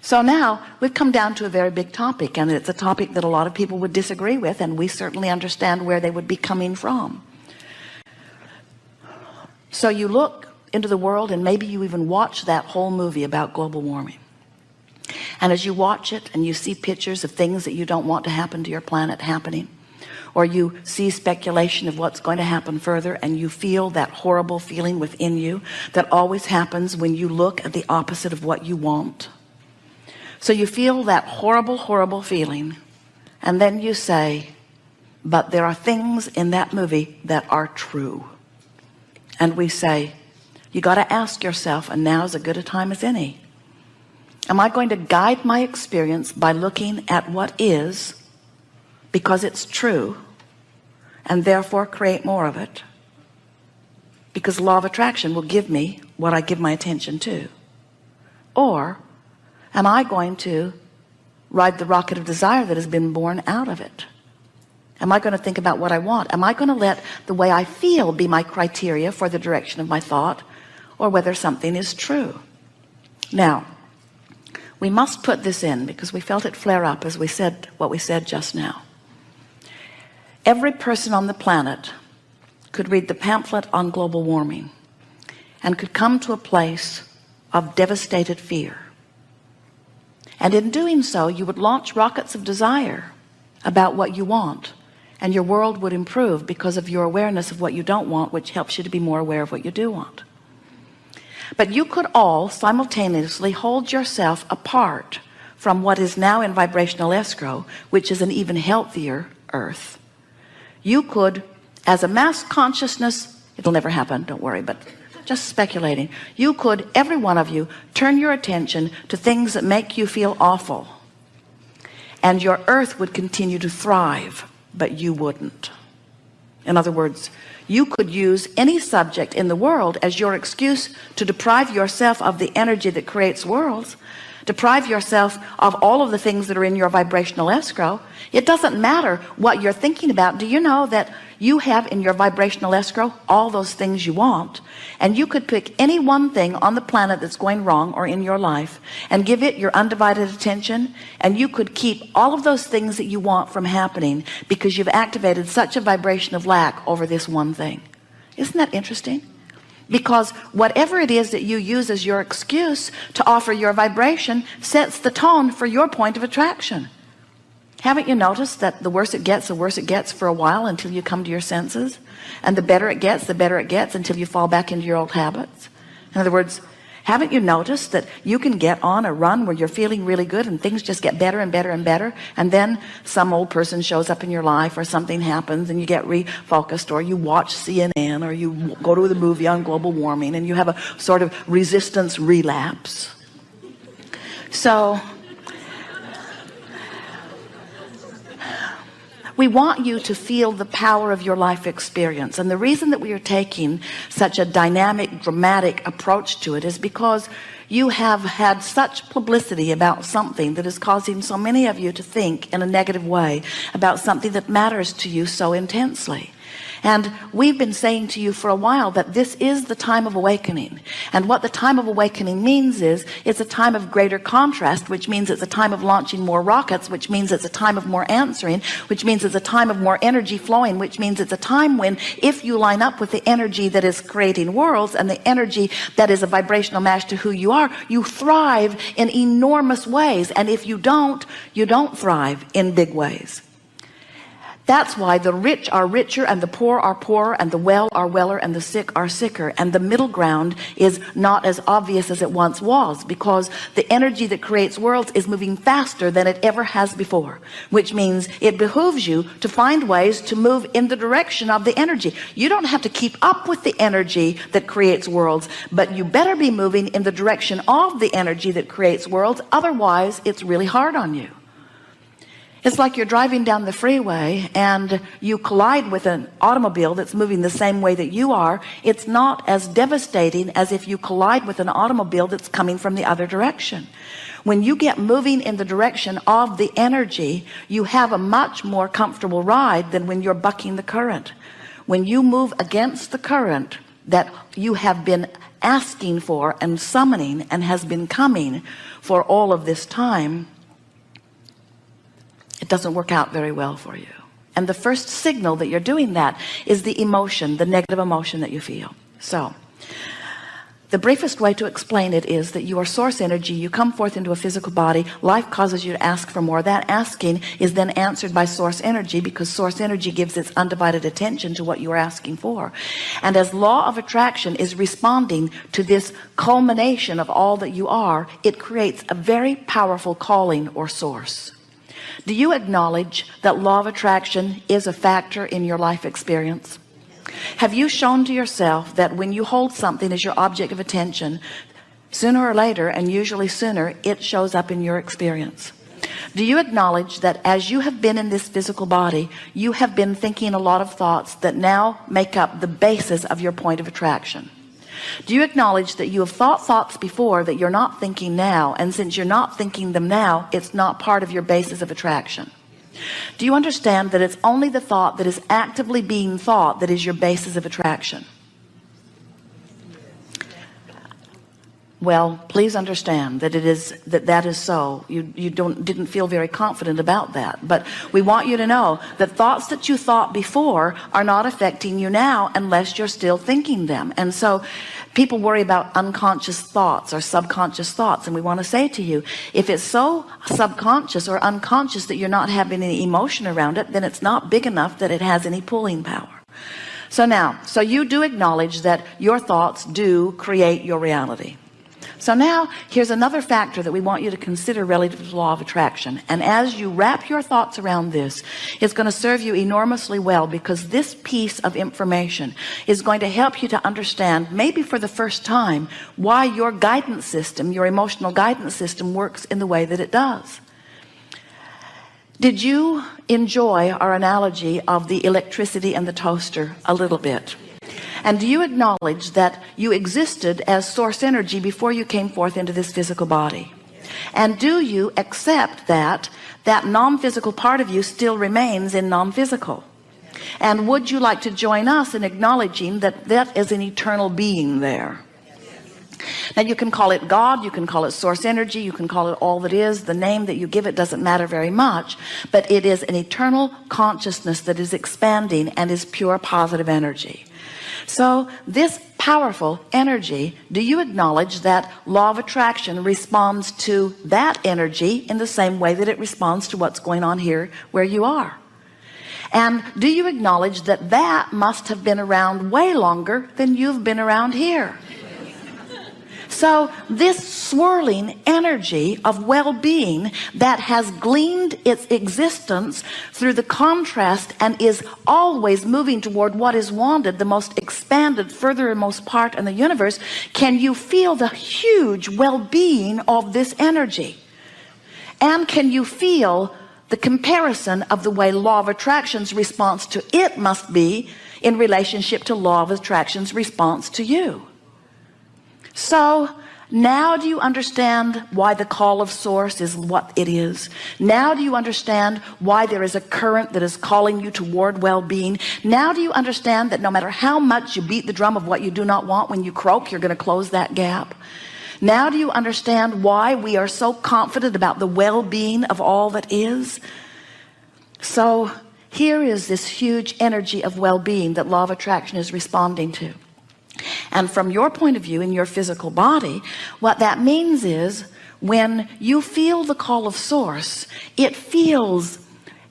So now we've come down to a very big topic, and it's a topic that a lot of people would disagree with, and we certainly understand where they would be coming from. So you look into the world, and maybe you even watch that whole movie about global warming, and as you watch it and you see pictures of things that you don't want to happen to your planet happening, or you see speculation of what's going to happen further, and you feel that horrible feeling within you that always happens when you look at the opposite of what you want. So you feel that horrible feeling, and then you say, but there are things in that movie that are true. And we say, you got to ask yourself, and now's as good a time as any, am I going to guide my experience by looking at what is, because it's true, and therefore create more of it? Because the law of attraction will give me what I give my attention to. Or am I going to ride the rocket of desire that has been born out of it? Am I going to think about what I want? Am I going to let the way I feel be my criteria for the direction of my thought, or whether something is true? Now, we must put this in because we felt it flare up as we said what we said just now. Every person on the planet could read the pamphlet on global warming and could come to a place of devastated fear. And in doing so, you would launch rockets of desire about what you want, and your world would improve because of your awareness of what you don't want, which helps you to be more aware of what you do want. But you could all simultaneously hold yourself apart from what is now in vibrational escrow, which is an even healthier earth. You could, as a mass consciousness, it'll never happen, don't worry, but just speculating, you could, every one of you, turn your attention to things that make you feel awful, and your earth would continue to thrive, but you wouldn't. In other words, you could use any subject in the world as your excuse to deprive yourself of the energy that creates worlds, deprive yourself of all of the things that are in your vibrational escrow. It doesn't matter what you're thinking about. Do you know that you have in your vibrational escrow all those things you want? And you could pick any one thing on the planet that's going wrong or in your life and give it your undivided attention, and you could keep all of those things that you want from happening because you've activated such a vibration of lack over this one thing. Isn't that interesting? Because whatever it is that you use as your excuse to offer your vibration sets the tone for your point of attraction. Haven't you noticed that the worse it gets for a while until you come to your senses, and the better it gets until you fall back into your old habits? In other words, haven't you noticed that you can get on a run where you're feeling really good and things just get better and better and better, and then some old person shows up in your life, or something happens and you get refocused, or you watch CNN, or you go to the movie on global warming, and you have a sort of resistance relapse? So we want you to feel the power of your life experience, and the reason that we are taking such a dynamic, dramatic approach to it is because you have had such publicity about something that is causing so many of you to think in a negative way about something that matters to you so intensely. And we've been saying to you for a while that this is the time of awakening. And what the time of awakening means is it's a time of greater contrast, which means it's a time of launching more rockets, which means it's a time of more answering, which means it's a time of more energy flowing, which means it's a time when, if you line up with the energy that is creating worlds and the energy that is a vibrational match to who you are, you thrive in enormous ways. And if you don't thrive in big ways. That's why the rich are richer and the poor are poorer and the well are weller and the sick are sicker, and the middle ground is not as obvious as it once was, because the energy that creates worlds is moving faster than it ever has before, which means it behooves you to find ways to move in the direction of the energy. You don't have to keep up with the energy that creates worlds, but you better be moving in the direction of the energy that creates worlds. Otherwise, it's really hard on you. It's like you're driving down the freeway and you collide with an automobile that's moving the same way that you are. It's not as devastating as if you collide with an automobile that's coming from the other direction. When you get moving in the direction of the energy, you have a much more comfortable ride than when you're bucking the current. When you move against the current that you have been asking for and summoning and has been coming for all of this time, it doesn't work out very well for you. And the first signal that you're doing that is the emotion, the negative emotion that you feel. So the briefest way to explain it is that you are source energy. You come forth into a physical body. Life causes you to ask for more. That asking is then answered by source energy, because source energy gives its undivided attention to what you are asking for. And as law of attraction is responding to this culmination of all that you are, it creates a very powerful calling or source. Do you acknowledge that law of attraction is a factor in your life experience? Have you shown to yourself that when you hold something as your object of attention, sooner or later, and usually sooner, it shows up in your experience? Do you acknowledge that as you have been in this physical body, you have been thinking a lot of thoughts that now make up the basis of your point of attraction? Do you acknowledge that you have thought thoughts before that you're not thinking now, and since you're not thinking them now, it's not part of your basis of attraction? Do you understand that it's only the thought that is actively being thought that is your basis of attraction? Well, please understand that that is so. You didn't feel very confident about that, but we want you to know that thoughts that you thought before are not affecting you now unless you're still thinking them. And so people worry about unconscious thoughts or subconscious thoughts, and we want to say to you, if it's so subconscious or unconscious that you're not having any emotion around it, then it's not big enough that it has any pulling power. So you do acknowledge that your thoughts do create your reality. So now here's another factor that we want you to consider relative to the law of attraction. And as you wrap your thoughts around this, it's going to serve you enormously well, because this piece of information is going to help you to understand, maybe for the first time, why your guidance system, your emotional guidance system, works in the way that it does. Did you enjoy our analogy of the electricity and the toaster a little bit? And do you acknowledge that you existed as source energy before you came forth into this physical body? And do you accept that non-physical part of you still remains in non-physical? And would you like to join us in acknowledging that is an eternal being there? Now, you can call it God, you can call it source energy, you can call it all that is. The name that you give it doesn't matter very much, but it is an eternal consciousness that is expanding and is pure positive energy. So this powerful energy, do you acknowledge that law of attraction responds to that energy in the same way that it responds to what's going on here where you are? And do you acknowledge that that must have been around way longer than you've been around here? So this swirling energy of well-being that has gleaned its existence through the contrast and is always moving toward what is wanted, the most expanded, furthermost part in the universe, can you feel the huge well-being of this energy? And can you feel the comparison of the way law of attraction's response to it must be in relationship to law of attraction's response to you? So now do you understand why the call of source is what it is? Now do you understand why there is a current that is calling you toward well-being? Now do you understand that no matter how much you beat the drum of what you do not want, when you croak, you're going to close that gap? Now do you understand why we are so confident about the well-being of all that is? So here is this huge energy of well-being that law of attraction is responding to. And from your point of view in your physical body, what that means is when you feel the call of source, it feels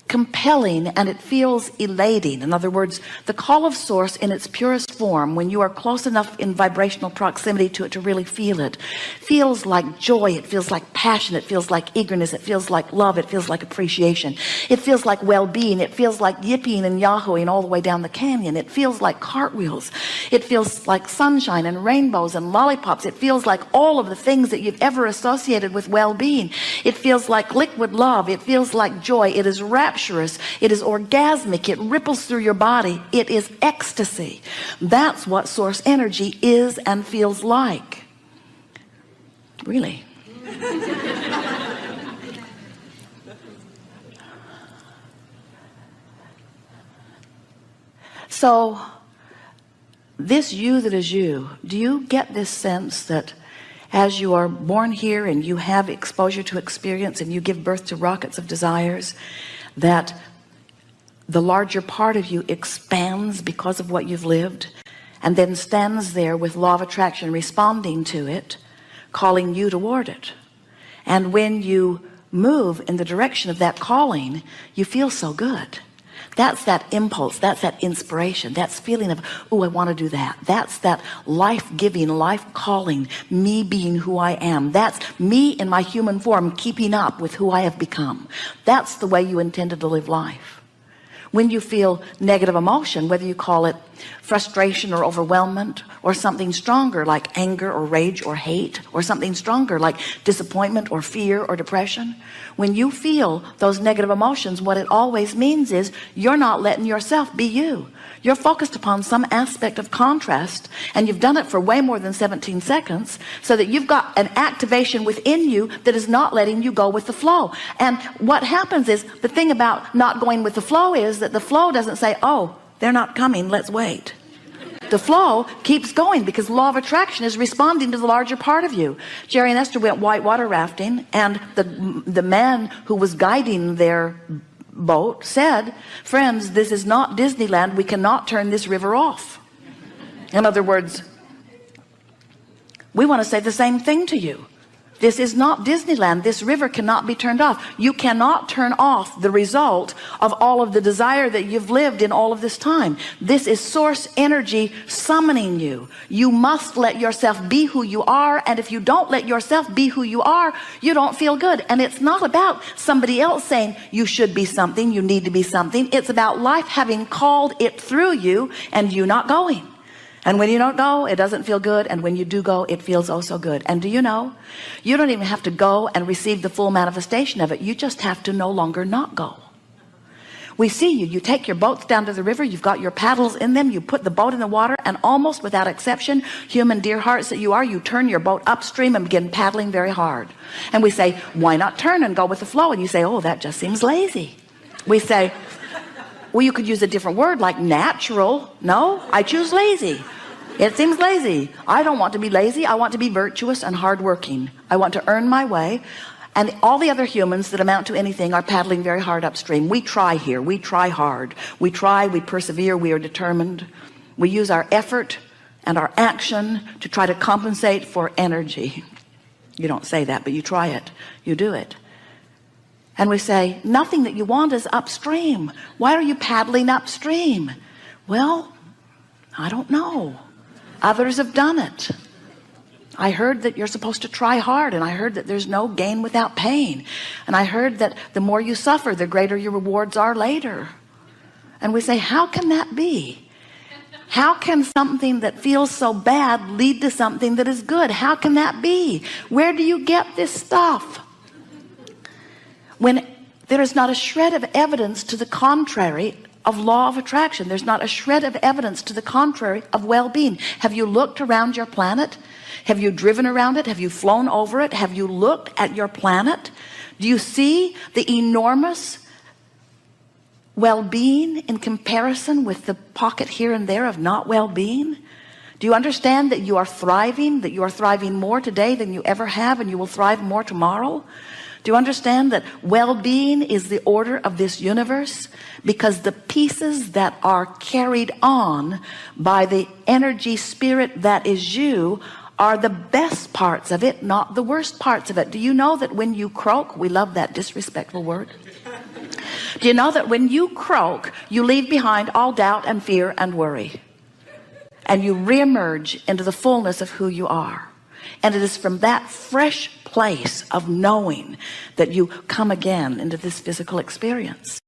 compelling and it feels elating. In other words, the call of source in its purest form, when you are close enough in vibrational proximity to it to really feel it, feels like joy, it feels like passion, it feels like eagerness, it feels like love, it feels like appreciation, it feels like well-being, it feels like yipping and yahooing all the way down the canyon, it feels like cartwheels, it feels like sunshine and rainbows and lollipops, it feels like all of the things that you've ever associated with well-being. It feels like liquid love, it feels like joy, it is rapturous, it is orgasmic, it ripples through your body, it is ecstasy. That's what source energy is and feels like. Really. So this you that is you, do you get this sense that as you are born here and you have exposure to experience and you give birth to rockets of desires, that the larger part of you expands because of what you've lived, and then stands there with law of attraction responding to it, calling you toward it? And when you move in the direction of that calling, you feel so good. That's that impulse, that's that inspiration, that's feeling of, oh, I want to do that. That's that life-giving, life-calling, me being who I am. That's me in my human form keeping up with who I have become. That's the way you intended to live life. When you feel negative emotion, whether you call it frustration or overwhelmment, or something stronger like anger or rage or hate, or something stronger like disappointment or fear or depression, when you feel those negative emotions, what it always means is you're not letting yourself be you. You're focused upon some aspect of contrast, and you've done it for way more than 17 seconds, so that you've got an activation within you that is not letting you go with the flow. And what happens is, the thing about not going with the flow is that the flow doesn't say, oh, they're not coming, let's wait. The flow keeps going because law of attraction is responding to the larger part of you. Jerry and Esther went whitewater rafting, and the man who was guiding their boat said, friends, this is not Disneyland. We cannot turn this river off. In other words, we want to say the same thing to you. This is not Disneyland. This river cannot be turned off. You cannot turn off the result of all of the desire that you've lived in all of this time. This is source energy summoning you. You must let yourself be who you are, and if you don't let yourself be who you are, you don't feel good. And it's not about somebody else saying you should be something, you need to be something. It's about life having called it through you and you not going. And when you don't go, it doesn't feel good. And when you do go, it feels oh so good. And do you know, you don't even have to go and receive the full manifestation of it. You just have to no longer not go. We see you. You take your boats down to the river. You've got your paddles in them. You put the boat in the water, and almost without exception, human dear hearts that you are, you turn your boat upstream and begin paddling very hard. And we say, why not turn and go with the flow? And you say, oh, that just seems lazy. We say, well, you could use a different word like natural. No, I choose lazy. It seems lazy. I don't want to be lazy. I want to be virtuous and hardworking. I want to earn my way. And all the other humans that amount to anything are paddling very hard upstream. We try here. We try hard. We try, we persevere, we are determined. We use our effort and our action to try to compensate for energy. You don't say that, but you try it. You do it. And we say, nothing that you want is upstream. Why are you paddling upstream? Well, I don't know. Others have done it. I heard that you're supposed to try hard, and I heard that there's no gain without pain, and I heard that the more you suffer, the greater your rewards are later. And we say, how can that be? How can something that feels so bad lead to something that is good? How can that be? Where do you get this stuff? When there is not a shred of evidence to the contrary of law of attraction. There's not a shred of evidence to the contrary of well-being. Have you looked around your planet? Have you driven around it? Have you flown over it? Have you looked at your planet? Do you see the enormous well-being in comparison with the pocket here and there of not well-being? Do you understand that you are thriving, that you are thriving more today than you ever have, and you will thrive more tomorrow? Do you understand that well-being is the order of this universe? Because the pieces that are carried on by the energy spirit that is you are the best parts of it, not the worst parts of it. Do you know that when you croak, we love that disrespectful word. Do you know that when you croak, you leave behind all doubt and fear and worry, and you reemerge into the fullness of who you are? And it is from that fresh place of knowing that you come again into this physical experience.